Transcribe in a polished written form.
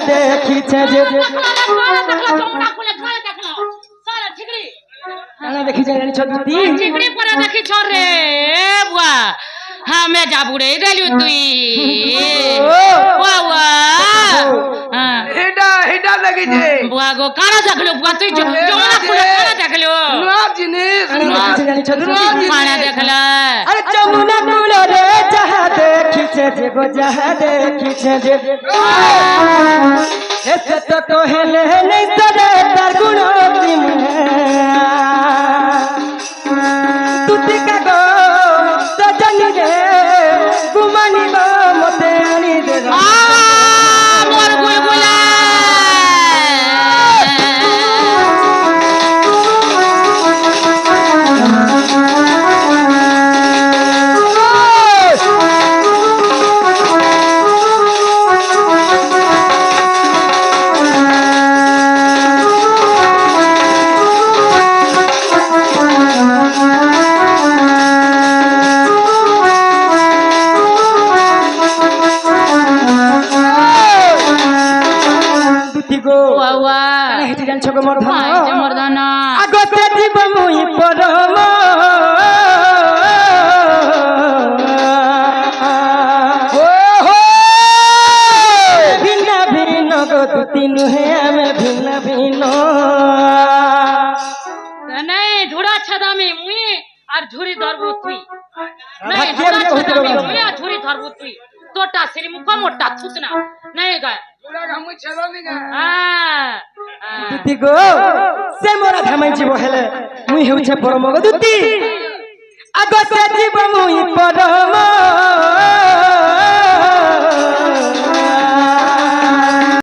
দেখিছে যে দেখিছে জানিছ দুতি চিকড়ি পরে দেখিছ রে বুয়া আমি যাবু রে রেলু তুই বুয়া এটা এটা দেখিছে বুয়া গো কানা দেখলো বুয়া তুই জমনা খুলে কানা দেখলো না জিনিস দেখিছে জানিছ দুতি কানা দেখলা আরে যমুনা কূলরে যাহা দেখিছে যে গো যাহা দেখিছে যে এসে তো কহেলে নেই সরে তার গুণ তুতি কাগো সজনি রে গুমানি গো মতে আনি দে মোর গুলগুলা তুতি গো বুয়া কানে হেটি জানছ গো মোর মাই যে ধন মর্দানা আগতে দিব মুই পরম ভিন্ন ভিন্ন গো দুতি নুহে আমি ভিন্ন ভিন্ন নাই ঝুড়া ছাদামি মুই আর ঝুরি ধরবো তুই নাই ভাগ্যে ঝুড়া আমি হইতে ছাদামি পারবো। মুই আর ঝুরি ধরবো তুই তোটা সেরি মুখ মোটা ছুত না নাই গায় ওরা গামু ছেড়ো নিগা দুতি গো সে মোরা ধামাই জীব হেলে মুই হেউছে পরম গো দুতি আগতে জীব মুই